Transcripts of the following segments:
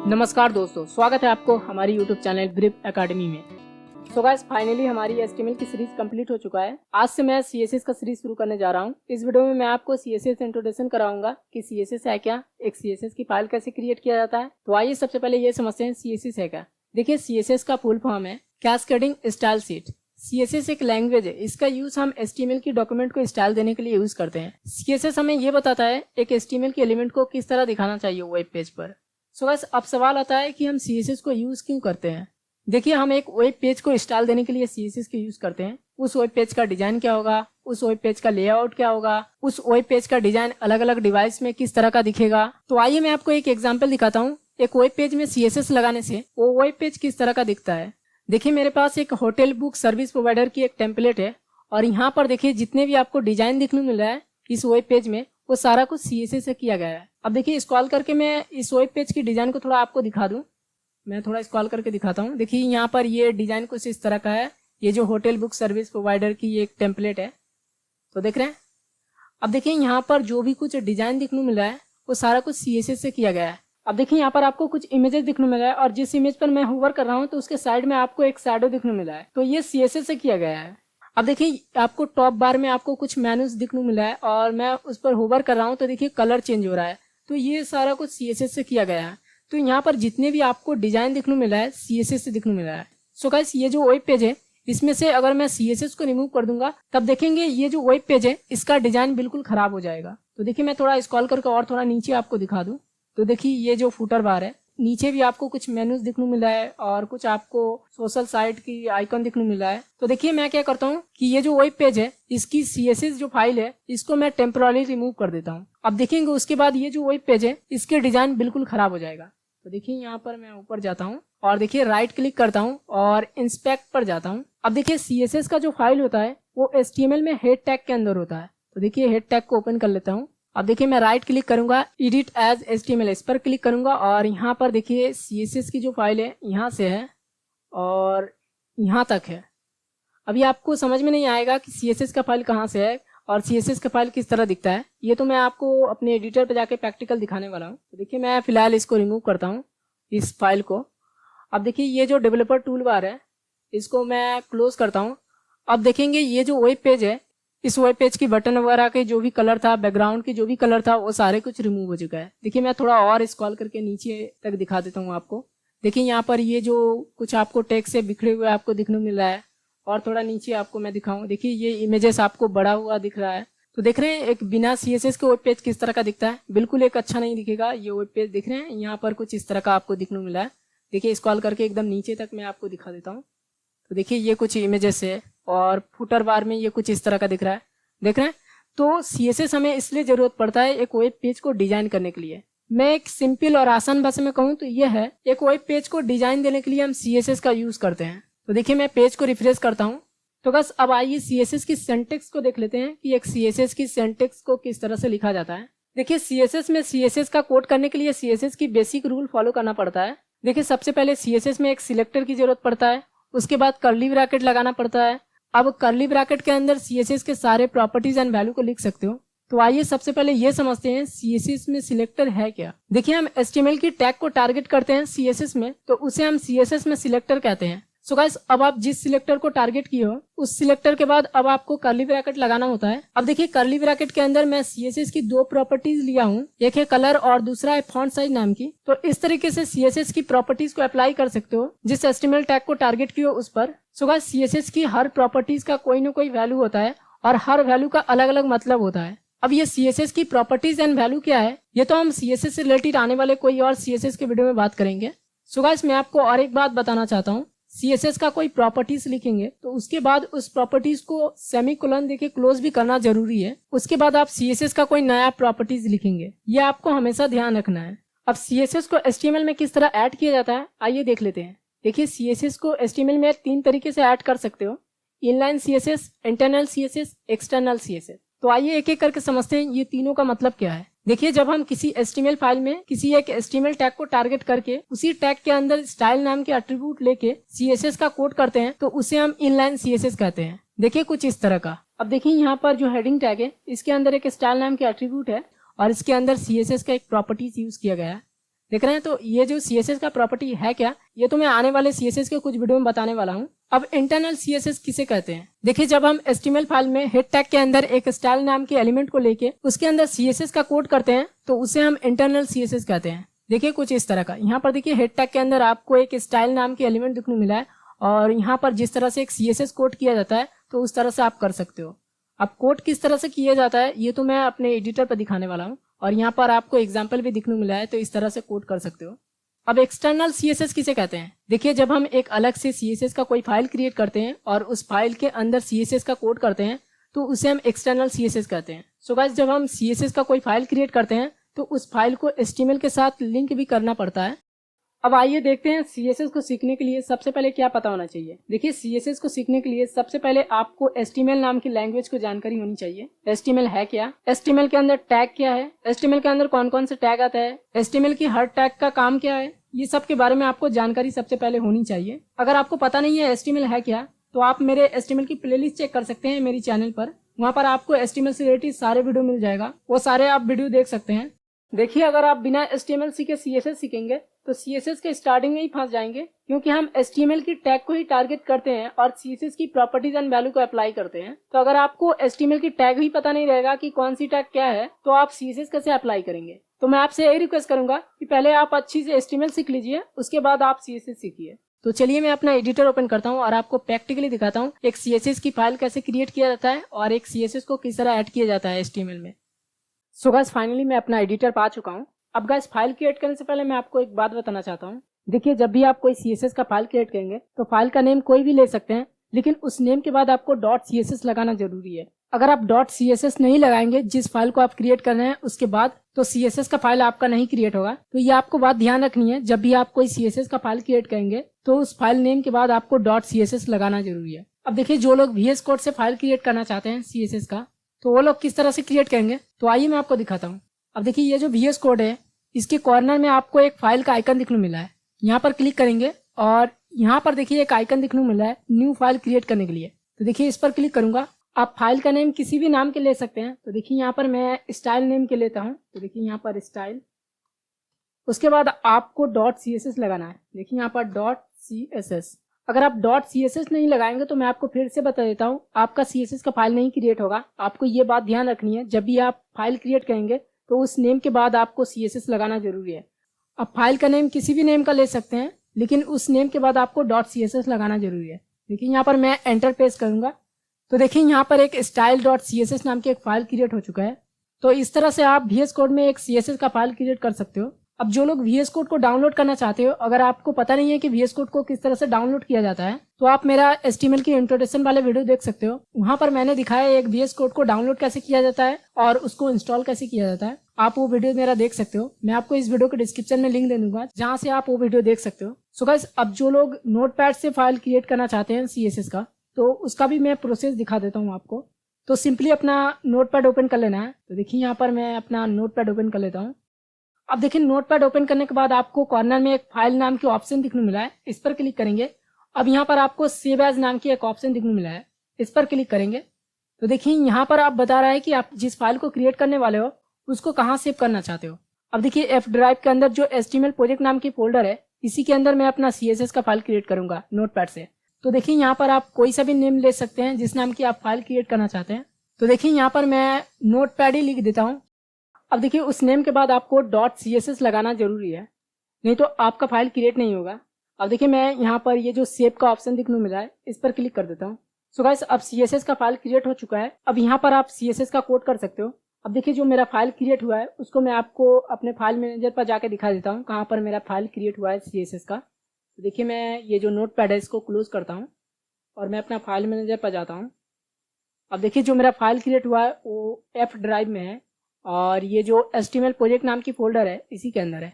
नमस्कार दोस्तों, स्वागत है आपको हमारी YouTube चैनल ब्रीफ एकेडमी में। सो गाइस, फाइनली हमारी HTML की सीरीज कंप्लीट हो चुका है। आज से मैं CSS का सीरीज शुरू करने जा रहा हूं। इस वीडियो में मैं आपको CSS इंट्रोडक्शन कराऊंगा कि CSS है क्या, एक CSS की फाइल कैसे क्रिएट किया जाता है। तो आइए सबसे पहले ये समझते हैं CSS है क्या। देखिए, CSS का फुल फॉर्म है कैस्केडिंग स्टाइल शीट। CSS एक लैंग्वेज है, इसका यूज हम HTML की डॉक्यूमेंट को स्टाइल देने के लिए यूज करते हैं। CSS हमें ये बताता है एक HTML के एलिमेंट को किस तरह दिखाना चाहिए वेब पेज पर। सो गाइस, अब सवाल आता है कि हम CSS को यूज क्यों करते हैं। देखिए, हम एक वेब पेज को स्टाइल देने के लिए CSS को यूज करते हैं। उस वेब पेज का डिजाइन क्या होगा, उस वेब पेज का लेआउट क्या होगा, उस वेब पेज का डिजाइन अलग अलग डिवाइस में किस तरह का दिखेगा। तो आइए मैं आपको एक एग्जांपल दिखाता हूँ। एक वेब पेज में CSS लगाने से वो वेब पेज किस तरह का दिखता है। देखिए, मेरे पास एक होटल बुक सर्विस प्रोवाइडर की एक टेम्पलेट है और यहाँ पर देखिए जितने भी आपको डिजाइन दिखने मिल रहा है इस वेब पेज में, वो सारा कुछ CSS से किया गया है। अब देखिए, स्क्रॉल करके मैं इस वेब पेज की डिजाइन को थोड़ा आपको दिखा दूं। मैं थोड़ा स्क्रॉल करके दिखाता हूं। देखिए, यहाँ पर ये डिजाइन कुछ इस तरह का है। ये जो होटल बुक सर्विस प्रोवाइडर की एक टेम्पलेट है, तो देख रहे हैं। अब देखिए, यहाँ पर जो भी कुछ डिजाइन दिखने मिल रहा है वो सारा कुछ CSS से किया गया है। अब देखिए, यहाँ पर आपको कुछ इमेजेस दिखने मिल रहा है और जिस इमेज पर मैं होवर कर रहा हूँ तो उसके साइड में आपको एक शैडो दिखने मिल रहा है, तो ये CSS से किया गया है। अब देखिए, आपको टॉप बार में आपको कुछ मेनूज दिखने मिला है और मैं उस पर होवर कर रहा हूँ तो देखिए कलर चेंज हो रहा है, तो ये सारा कुछ CSS से किया गया है। तो यहाँ पर जितने भी आपको डिजाइन दिखने मिला है CSS से दिखने मिला है। सो गाइस, ये जो वेब पेज है इसमें से अगर मैं CSS को रिमूव कर दूंगा तब देखेंगे ये जो वेब पेज है इसका डिजाइन बिल्कुल खराब हो जाएगा। तो देखिए, मैं थोड़ा स्क्रॉल करके और थोड़ा नीचे आपको दिखा दूं तो देखिए ये जो फुटर बार है, नीचे भी आपको कुछ मेनूज दिखने मिल रहा है और कुछ आपको सोशल साइट की आइकन दिखने मिल रहा है। तो देखिए, मैं क्या करता हूँ कि ये जो वेब पेज है इसकी CSS जो फाइल है इसको मैं टेम्पोरली रिमूव कर देता हूँ। अब देखेंगे उसके बाद ये जो वेब पेज है इसके डिजाइन बिल्कुल खराब हो जाएगा। तो देखिए, यहाँ पर मैं ऊपर जाता हूँ और देखिए राइट क्लिक करता हूँ और इंस्पेक्ट पर जाता हूँ। अब देखिए, CSS का जो फाइल होता है वो HTML में हेड टैग के अंदर होता है। तो देखिए, हेड टैग को ओपन कर लेता हूँ। अब देखिए, मैं राइट क्लिक करूंगा, एडिट एज HTML इस पर क्लिक करूंगा और यहाँ पर देखिए CSS की जो फाइल है यहाँ से है और यहाँ तक है। अभी आपको समझ में नहीं आएगा कि CSS का फाइल कहाँ से है और CSS का फाइल किस तरह दिखता है। ये तो मैं आपको अपने एडिटर पे जाके प्रैक्टिकल दिखाने वाला हूँ। तो देखिए, मैं फिलहाल इसको रिमूव करता हूँ, इस फाइल को। अब देखिए, ये जो डेवलपर टूल बार है इसको मैं क्लोज करता हूँ। अब देखेंगे ये जो वेब पेज है, इस वेब पेज की बटन वगैरह के जो भी कलर था, बैकग्राउंड की जो भी कलर था, वो सारे कुछ रिमूव हो चुका है। देखिए, मैं थोड़ा और स्क्रॉल करके नीचे तक दिखा देता हूँ आपको। देखिए, यहाँ पर ये जो कुछ आपको टेक्स्ट से बिखरे हुए आपको दिखने मिल रहा है और थोड़ा नीचे आपको मैं दिखाऊं। देखिए, ये इमेजेस आपको बड़ा हुआ दिख रहा है। तो देख रहे हैं एक बिना CSS के वेब पेज किस तरह का दिखता है। बिल्कुल एक अच्छा नहीं दिखेगा ये वेब पेज। दिख रहे हैं यहाँ पर कुछ इस तरह का आपको दिखने मिला है। देखिए, स्क्रॉल करके एकदम नीचे तक मैं आपको दिखा देता हूँ। तो देखिए, ये कुछ इमेजेस है और फुटर बार में ये कुछ इस तरह का दिख रहा है। देख रहे हैं। तो CSS हमें इसलिए जरूरत पड़ता है एक वेब पेज को डिजाइन करने के लिए। मैं एक सिंपल और आसान भाषा में कहूँ तो ये है, एक वेब पेज को डिजाइन देने के लिए हम CSS का यूज करते हैं। तो देखिए, मैं पेज को रिफ्रेश करता हूँ। तो बस अब आइए CSS की सिंटैक्स को देख लेते हैं कि एक CSS की सिंटैक्स को किस तरह से लिखा जाता है। देखिए, CSS में CSS का कोड करने के लिए CSS की बेसिक रूल फॉलो करना पड़ता है। देखिए, सबसे पहले CSS में एक सिलेक्टर की जरूरत पड़ता है, उसके बाद कर्ली ब्रैकेट लगाना पड़ता है। अब कर्ली ब्रैकेट के अंदर CSS के सारे प्रॉपर्टीज एंड वैल्यू को लिख सकते हो। तो आइए सबसे पहले ये समझते हैं CSS में सिलेक्टर है क्या। देखिए, हम HTML की टैग को टारगेट करते हैं CSS में, तो उसे हम CSS में सिलेक्टर कहते हैं। सो गाइस, अब आप जिस सिलेक्टर को टारगेट किए हो उस सिलेक्टर के बाद अब आपको कर्ली ब्रैकेट लगाना होता है। अब देखिए, कर्ली ब्रैकेट के अंदर मैं CSS की दो प्रॉपर्टीज लिया हूँ, एक है कलर और दूसरा है फॉन्ट साइज नाम की। तो इस तरीके से CSS की प्रॉपर्टीज को अप्लाई कर सकते हो जिस HTML टैग को टारगेट किए हो उस पर। सो गाइस, CSS की हर प्रॉपर्टीज का कोई ना कोई वैल्यू होता है और हर वैल्यू का अलग अलग मतलब होता है। अब ये CSS की प्रॉपर्टीज एंड वैल्यू क्या है, ये तो हम CSS से रिलेटेड आने वाले कोई और CSS के वीडियो में बात करेंगे। सो गाइस, मैं आपको और एक बात बताना चाहता हूँ। CSS का कोई प्रॉपर्टीज लिखेंगे तो उसके बाद उस प्रॉपर्टीज को सेमीकोलन देके क्लोज भी करना जरूरी है। उसके बाद आप CSS का कोई नया प्रॉपर्टीज लिखेंगे, ये आपको हमेशा ध्यान रखना है। अब CSS को HTML में किस तरह ऐड किया जाता है आइए देख लेते हैं। देखिए, CSS को HTML में तीन तरीके से ऐड कर सकते हो, inline CSS, internal CSS, external CSS। तो आइए एक एक करके समझते हैं ये तीनों का मतलब क्या है। देखिए, जब हम किसी HTML फाइल में किसी एक HTML टैग को टारगेट करके उसी टैग के अंदर स्टाइल नाम के एट्रीब्यूट लेके CSS का कोड करते हैं तो उसे हम इनलाइन CSS कहते हैं। देखिए, कुछ इस तरह का। अब देखिए, यहाँ पर जो हेडिंग टैग है इसके अंदर एक स्टाइल नाम के एट्रीब्यूट है और इसके अंदर CSS का एक प्रॉपर्टीज यूज किया गया है। देख रहे हैं। तो ये जो CSS का प्रॉपर्टी है क्या, ये तो मैं आने वाले CSS के कुछ वीडियो में बताने वाला हूँ। अब इंटरनल CSS किसे कहते हैं? देखिए, जब हम HTML फाइल में हेड टैग के अंदर एक स्टाइल नाम के एलिमेंट को लेके उसके अंदर CSS का कोड करते हैं तो उसे हम इंटरनल CSS कहते हैं। देखिए कुछ इस तरह का, यहाँ पर देखिए हेड टैग के अंदर आपको एक स्टाइल नाम के एलिमेंट दिखने मिला है और यहाँ पर जिस तरह से एक CSS कोड किया जाता है तो उस तरह से आप कर सकते हो। अब कोड किस तरह से किया जाता है ये तो मैं अपने एडिटर पर दिखाने वाला हूँ और यहाँ पर आपको एग्जाम्पल भी दिखने मिला है, तो इस तरह से कोड कर सकते हो। अब एक्सटर्नल CSS किसे कहते हैं? देखिए, जब हम एक अलग से CSS का कोई फाइल क्रिएट करते हैं और उस फाइल के अंदर CSS का कोड करते हैं तो उसे हम एक्सटर्नल CSS कहते हैं। सो गाइस, जब हम CSS का कोई फाइल क्रिएट करते हैं तो उस फाइल को HTML के साथ लिंक भी करना पड़ता है। अब आइए देखते हैं CSS को सीखने के लिए सबसे पहले क्या पता होना चाहिए। देखिए, CSS को सीखने के लिए सबसे पहले आपको HTML नाम की लैंग्वेज को जानकारी होनी चाहिए। HTML है क्या, HTML के अंदर टैग क्या है, HTML के अंदर कौन कौन से टैग आता है, HTML की हर टैग का काम क्या है, ये सब के बारे में आपको जानकारी सबसे पहले होनी चाहिए। अगर आपको पता नहीं है HTML है क्या तो आप मेरे HTML की प्लेलिस्ट चेक कर सकते हैं मेरी चैनल पर। वहाँ पर आपको HTML से रिलेटेड सारे वीडियो मिल जाएगा, वो सारे आप वीडियो देख सकते हैं। देखिए, अगर आप बिना HTML सीखे CSS सीखेंगे तो CSS के स्टार्टिंग में ही फंस जाएंगे, क्योंकि हम HTML की टैग को ही टारगेट करते हैं और CSS की प्रॉपर्टीज एंड वैल्यू को अप्लाई करते हैं। तो अगर आपको HTML की टैग ही पता नहीं रहेगा कि कौन सी टैग क्या है तो आप CSS कैसे अप्लाई करेंगे? तो मैं आपसे यही रिक्वेस्ट करूंगा कि पहले आप अच्छी से HTML सीख लीजिए, उसके बाद आप CSS सीखिए। तो चलिए मैं अपना एडिटर ओपन करता हूँ और आपको प्रैक्टिकली दिखाता हूँ एक CSS की फाइल कैसे क्रिएट किया जाता है और एक CSS को किस तरह ऐड किया जाता है HTML में। सो गाइस, फाइनली मैं अपना एडिटर पा चुका हूँ। अब गाइस, फाइल क्रिएट करने से पहले मैं आपको एक बात बताना चाहता हूँ। देखिए, जब भी आप कोई CSS का फाइल क्रिएट करेंगे तो फाइल का नेम कोई भी ले सकते हैं, लेकिन उस नेम के बाद आपको .css लगाना जरूरी है। अगर आप .css नहीं लगाएंगे जिस फाइल को आप क्रिएट कर रहे हैं उसके बाद, तो CSS का फाइल आपका नहीं क्रिएट होगा। तो ये आपको बात ध्यान रखनी है, जब भी आप कोई CSS का फाइल क्रिएट करेंगे तो उस फाइल नेम के बाद आपको .css लगाना जरूरी है। अब देखिए, जो लोग VS कोड से फाइल क्रिएट करना चाहते हैं CSS का, तो वो लोग किस तरह से क्रिएट करेंगे, तो आइए मैं आपको दिखाता हूँ। अब देखिए, ये जो VS कोड है इसके कॉर्नर में आपको एक फाइल का आइकन दिखने मिला है। यहाँ पर क्लिक करेंगे और यहाँ पर देखिए एक आइकन दिखने मिला है न्यू फाइल क्रिएट करने के लिए। तो देखिए, इस पर क्लिक करूंगा। आप फाइल का नेम किसी भी नाम के ले सकते हैं। तो देखिए, यहाँ पर मैं स्टाइल नेम के लेता हूँ। तो देखिए, यहाँ पर स्टाइल, उसके बाद आपको .css लगाना है। देखिए यहाँ पर .css। अगर आप .css नहीं लगाएंगे तो मैं आपको फिर से बता देता हूँ, आपका CSS का फाइल नहीं क्रिएट होगा। आपको ये बात ध्यान रखनी है, जब भी आप फाइल क्रिएट करेंगे तो उस नेम के बाद आपको CSS लगाना जरूरी है। आप फाइल का नेम किसी भी नेम का ले सकते हैं, लेकिन उस नेम के बाद आपको .css लगाना जरूरी है। देखिए, यहाँ पर मैं एंटर प्रेस करूंगा तो देखिए यहाँ पर एक style.css नाम की एक फाइल क्रिएट हो चुका है। तो इस तरह से आप VS कोड में एक CSS का फाइल क्रिएट कर सकते हो। अब जो लोग VS कोड को डाउनलोड करना चाहते हो, अगर आपको पता नहीं है कि VS कोड को किस तरह से डाउनलोड किया जाता है, तो आप मेरा HTML की इंट्रोडक्शन वाले वीडियो देख सकते हो। वहां पर मैंने दिखाया एक VS कोड को डाउनलोड कैसे किया जाता है और उसको इंस्टॉल कैसे किया जाता है। आप वो वीडियो मेरा देख सकते हो। मैं आपको इस वीडियो के डिस्क्रिप्शन में लिंक दे दूंगा जहां से आप वो वीडियो देख सकते हो। सो गाइस, अब जो लोग नोटपैड से फाइल क्रिएट करना चाहते हैं CSS का, तो उसका भी मैं प्रोसेस दिखा देता हूँ आपको। तो सिंपली अपना नोटपैड ओपन कर लेना है। तो देखिए, यहाँ पर मैं अपना नोटपैड ओपन कर लेता हूँ। अब देखिए, नोटपैड ओपन करने के बाद आपको कॉर्नर में एक फाइल नाम की ऑप्शन दिखने मिला है, इस पर क्लिक करेंगे। अब यहाँ पर आपको सेव एज नाम की एक ऑप्शन दिखने मिला है, इस पर क्लिक करेंगे। तो देखिए, यहाँ पर आप बता रहा है कि आप जिस फाइल को क्रिएट करने वाले हो उसको कहाँ सेव करना चाहते हो। अब देखिए, F ड्राइव के अंदर जो HTML प्रोजेक्ट नाम की फोल्डर है, इसी के अंदर मैं अपना CSS का फाइल क्रिएट करूंगा नोटपैड से। तो देखिए, यहाँ पर आप कोई सा भी नेम ले सकते हैं जिस नाम की आप फाइल क्रिएट करना चाहते हैं। तो देखिए, यहाँ पर मैं नोटपैड ही लिख देता हूँ। अब देखिए, उस नेम के बाद आपको .css लगाना जरूरी है, नहीं तो आपका फाइल क्रिएट नहीं होगा। अब देखिए, मैं यहाँ पर ये जो सेव का ऑप्शन दिखने मिला है, इस पर क्लिक कर देता हूँ। सो गाइस, अब CSS का फाइल क्रिएट हो चुका है। अब यहाँ पर आप CSS का कोड कर सकते हो। अब देखिए, जो मेरा फाइल क्रिएट हुआ है उसको मैं आपको अपने फाइल मैनेजर पर जाके दिखा देता हूँ कहाँ पर मेरा फाइल क्रिएट हुआ है CSS का। तो देखिए, मैं ये जो नोटपैड है इसको क्लोज करता हूँ और मैं अपना फाइल मैनेजर पर जाता हूँ। अब देखिए, जो मेरा फाइल क्रिएट हुआ है वो F ड्राइव में है और ये जो HTML प्रोजेक्ट नाम की फोल्डर है इसी के अंदर है।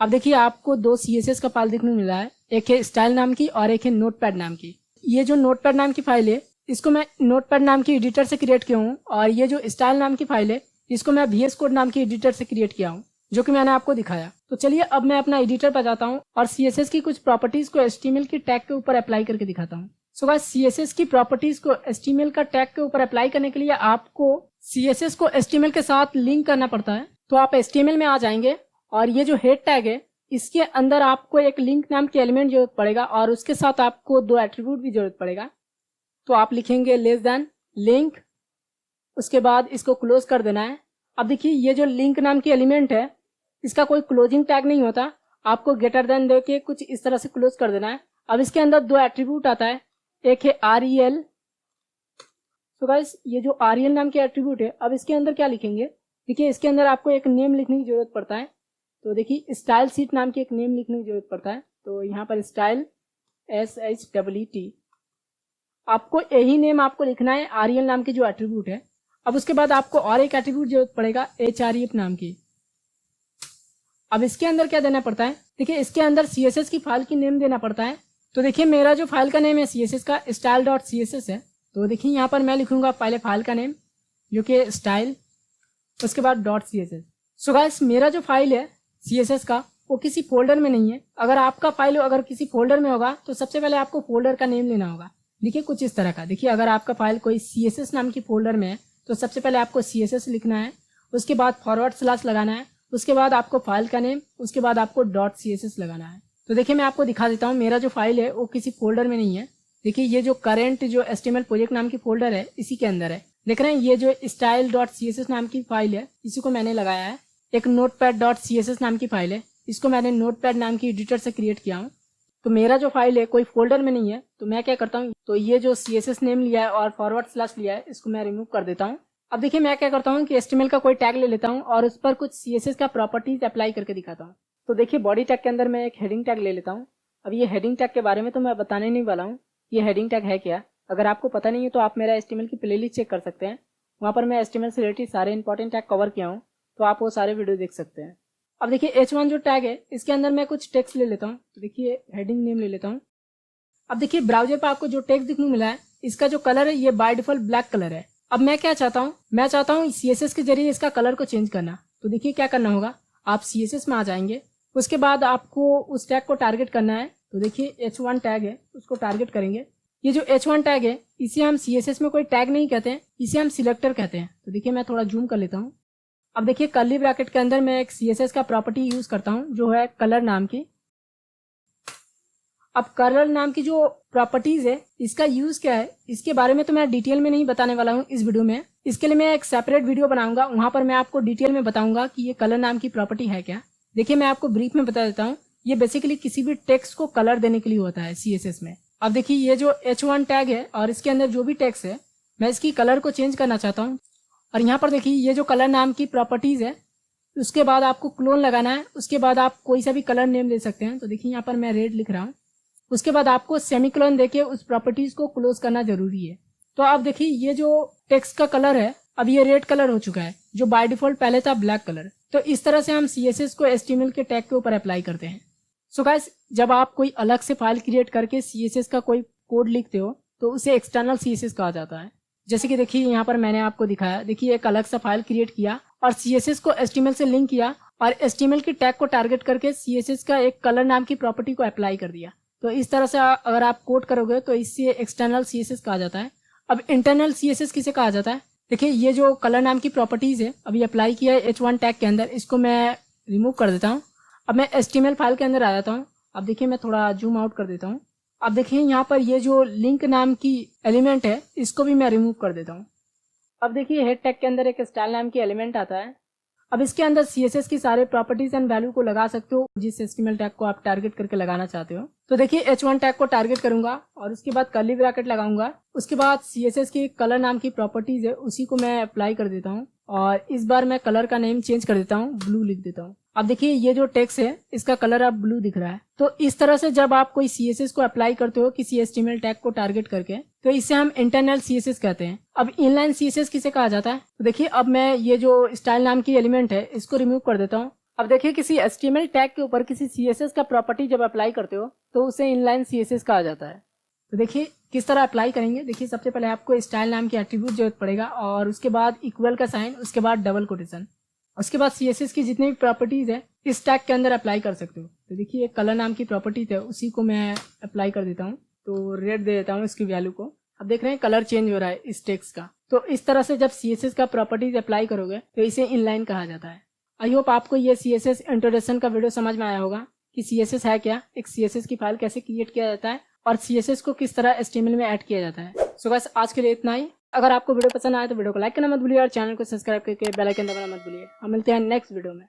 अब देखिए, आपको दो CSS का फाइल दिखने मिला है, एक है स्टाइल नाम की और एक है नोटपैड नाम की। ये जो नोटपैड नाम की फाइल है इसको मैं नोटपैड नाम की एडिटर से क्रिएट किया हूँ और ये जो स्टाइल नाम की फाइल है इसको मैं VS कोड नाम की एडिटर से क्रिएट किया हूँ, जो कि मैंने आपको दिखाया। तो चलिए, अब मैं अपना एडिटर पर जाता हूँ और CSS की कुछ प्रॉपर्टीज को HTML की टैग के ऊपर अप्लाई करके दिखाता हूँ। सो गाइस, CSS की प्रॉपर्टीज को HTML का टैग के ऊपर अप्लाई करने के लिए आपको CSS को HTML के साथ लिंक करना पड़ता है। तो आप HTML में आ जाएंगे और ये जो हेड टैग है इसके अंदर आपको एक लिंक नाम के एलिमेंट जरूरत पड़ेगा और उसके साथ आपको 2 एट्रीब्यूट भी जरूरत पड़ेगा। तो आप लिखेंगे लेस देन लिंक, उसके बाद इसको क्लोज कर देना है। अब देखिए ये जो लिंक नाम की एलिमेंट है इसका कोई क्लोजिंग टैग नहीं होता, आपको ग्रेटर देन दे के कुछ इस तरह से क्लोज कर देना है। अब इसके अंदर 2 एट्रीब्यूट आता है, एक है REL। तो गाइस ये जो REL नाम के एट्रीब्यूट है, अब इसके अंदर क्या लिखेंगे, देखिए इसके अंदर आपको एक नेम लिखने की जरूरत पड़ता है। तो देखिए स्टाइल शीट नाम की एक नेम लिखने की जरूरत पड़ता है। तो यहाँ पर स्टाइल SHEET, आपको यही नेम आपको लिखना है REL नाम की जो एट्रीब्यूट है। अब उसके बाद आपको और एक एट्रीब्यूट जरूरत पड़ेगा HREF नाम की। अब इसके अंदर क्या देना पड़ता है, देखिए इसके अंदर CSS की फाइल की नेम देना पड़ता है। तो देखिए मेरा जो फाइल का नेम है CSS का style.css है। तो देखिए यहाँ पर मैं लिखूंगा पहले फाइल का नेम जो कि स्टाइल, उसके बाद .css। सो गाइस मेरा जो फाइल है CSS का वो किसी फोल्डर में नहीं है। अगर आपका फाइल अगर किसी फोल्डर में होगा तो सबसे पहले आपको फोल्डर का नेम लेना होगा। देखिए कुछ इस तरह का, देखिए अगर आपका फाइल कोई CSS नाम की फोल्डर में है तो सबसे पहले आपको CSS लिखना है, उसके बाद // लगाना है, उसके बाद आपको फाइल का नेम, उसके बाद आपको .css लगाना है। तो देखिए मैं आपको दिखा देता हूँ, मेरा जो फाइल है वो किसी फोल्डर में नहीं है। देखिए ये जो करेंट जो HTML प्रोजेक्ट नाम की फोल्डर है इसी के अंदर है। देख रहे हैं ये जो style.css नाम की फाइल है इसी को मैंने लगाया है। एक notepad.css नाम की फाइल है, इसको मैंने नोटपैड नाम की एडिटर से क्रिएट किया हूँ। तो मेरा जो फाइल है कोई फोल्डर में नहीं है, तो मैं क्या करता हूँ, तो ये जो CSS नेम लिया है और // लिया है इसको मैं रिमूव कर देता हूँ। अब देखिए मैं क्या करता हूँ कि HTML का कोई टैग ले लेता हूँ और उस पर कुछ CSS का प्रॉपर्टीज अप्लाई करके दिखाता हूँ। तो देखिए बॉडी टैग के अंदर मैं एक हेडिंग टैग ले लेता हूँ। अब ये हेडिंग टैग के बारे में तो मैं बताने नहीं वाला हूँ, ये हेडिंग टैग है क्या। अगर आपको पता नहीं है तो आप मेरा HTML की प्लेलिस्ट चेक कर सकते हैं, वहाँ पर मैं HTML से रिलेटेड सारे इंपॉर्टेंट टैग कवर किया हूँ, तो आप वो सारे वीडियो देख सकते हैं। अब देखिए H1 जो टैग है इसके अंदर मैं कुछ टेक्स्ट ले लेता हूँ। तो देखिए हेडिंग नेम ले लेता हूँ। अब देखिए ब्राउजर पर आपको जो टेक्स्ट दिखने मिला है इसका जो कलर है ये बाय डिफॉल्ट ब्लैक कलर है। अब मैं क्या चाहता हूँ, मैं चाहता हूँ CSS के जरिए इसका कलर को चेंज करना। तो देखिए क्या करना होगा, आप CSS में आ जाएंगे, उसके बाद आपको उस टैग को टारगेट करना है। तो देखिए H1 टैग है उसको टारगेट करेंगे। ये जो H1 टैग है इसे हम CSS में कोई टैग नहीं कहते हैं, इसे हम सिलेक्टर कहते हैं। तो देखिए मैं थोड़ा जूम कर लेता हूँ। अब देखिए कर्ली ब्रैकेट के अंदर मैं एक CSS का प्रॉपर्टी यूज करता हूँ जो है कलर नाम की। अब कलर नाम की जो प्रॉपर्टीज है इसका यूज क्या है इसके बारे में तो मैं डिटेल में नहीं बताने वाला हूँ इस वीडियो में। इसके लिए मैं एक सेपरेट वीडियो बनाऊंगा, वहां पर मैं आपको डिटेल में बताऊंगा कि ये कलर नाम की प्रॉपर्टी है क्या। देखिए मैं आपको ब्रीफ में बता देता हूँ, ये बेसिकली किसी भी टेक्स्ट को कलर देने के लिए होता है CSS में। अब देखिए ये जो H1 टैग है और इसके अंदर जो भी टेक्स्ट है मैं इसकी कलर को चेंज करना चाहता हूँ। और यहाँ पर देखिए ये जो कलर नाम की प्रॉपर्टीज है उसके बाद आपको क्लोन लगाना है, उसके बाद आप कोई सा भी कलर नेम दे सकते हैं। तो देखिए यहाँ पर मैं रेड लिख रहा हूँ, उसके बाद आपको सेमीकोलन देके उस प्रॉपर्टीज को क्लोज करना जरूरी है। तो अब देखिए ये जो टेक्स्ट का कलर है अब ये रेड कलर हो चुका है, जो बाय डिफॉल्ट पहले था ब्लैक कलर। तो इस तरह से हम CSS को HTML के टैग के ऊपर अप्लाई करते हैं। सो गाइस जब आप कोई अलग से फाइल क्रिएट करके CSS का कोई कोड लिखते हो तो उसे एक्सटर्नल CSS कहा जाता है। जैसे कि देखिए यहाँ पर मैंने आपको दिखाया, देखिए एक अलग सा फाइल क्रिएट किया और CSS को HTML से लिंक किया और HTML के टैग को टारगेट करके CSS का एक कलर नाम की प्रॉपर्टी को अप्लाई कर दिया। तो इस तरह से अगर आप कोड करोगे तो इससे एक्सटर्नल CSS कहा जाता है। अब इंटरनल CSS किसे कहा जाता है, देखिए ये जो कलर नाम की प्रॉपर्टीज है अभी अप्लाई किया है H1 टैग के अंदर, इसको मैं रिमूव कर देता हूँ। अब मैं HTML फाइल के अंदर आ जाता हूँ। अब देखिए मैं थोड़ा जूम आउट कर देता हूँ। अब देखिए यहाँ पर ये जो लिंक नाम की एलिमेंट है इसको भी मैं रिमूव कर देता हूँ। अब देखिए हेड टैग के अंदर एक स्टाइल नाम की एलिमेंट आता है। अब इसके अंदर CSS की सारे प्रॉपर्टीज एंड वैल्यू को लगा सकते हो जिस HTML टैग को आप टारगेट करके लगाना चाहते हो। तो देखिए H1 टैग को टारगेट करूंगा और उसके बाद कर्ली ब्रैकेट लगाऊंगा, उसके बाद CSS की कलर नाम की प्रॉपर्टीज है उसी को मैं अप्लाई कर देता हूँ और इस बार मैं कलर का नेम चेंज कर देता हूँ, ब्लू लिख देता हूँ। अब देखिए ये जो टेक्स्ट है इसका कलर अब ब्लू दिख रहा है। तो इस तरह से जब आप कोई CSS को अप्लाई करते हो किसी HTML टैग को टारगेट करके तो इसे हम इंटरनल CSS कहते हैं। अब इनलाइन CSS किसे कहा जाता है, तो देखिए अब मैं ये जो स्टाइल नाम की एलिमेंट है इसको रिमूव कर देता हूँ। अब देखिए किसी HTML टैग के ऊपर किसी CSS का प्रॉपर्टी जब अप्लाई करते हो तो उसे इनलाइन CSS कहा जाता है। तो देखिए किस तरह अप्लाई करेंगे, देखिए सबसे पहले आपको स्टाइल नाम की एट्रीब्यूट जरूरत पड़ेगा और उसके बाद इक्वल का साइन, उसके बाद डबल कोटेशन, उसके बाद CSS की जितनी भी प्रॉपर्टीज है इस टैग के अंदर अप्लाई कर सकते हो। तो देखिए कलर नाम की प्रॉपर्टी है उसी को मैं अप्लाई कर देता हूँ, तो रेड दे देता हूँ इसकी वैल्यू को। अब देख रहे हैं कलर चेंज हो रहा है इस टेक्स्ट का। तो इस तरह से जब CSS का प्रॉपर्टीज अप्लाई करोगे तो इसे इनलाइन कहा जाता है। आई होप आपको ये CSS इंट्रोडक्शन का वीडियो समझ में आया होगा कि CSS है क्या, एक CSS की फाइल कैसे क्रिएट किया जाता है और CSS को किस तरह HTML में ऐड किया जाता है। सो गाइस आज के लिए इतना ही। अगर आपको वीडियो पसंद आए तो वीडियो को लाइक करना मत भूलिए और चैनल को सब्सक्राइब करके बेल आइकन दबाना मत भूलिए। हम मिलते हैं नेक्स्ट वीडियो में।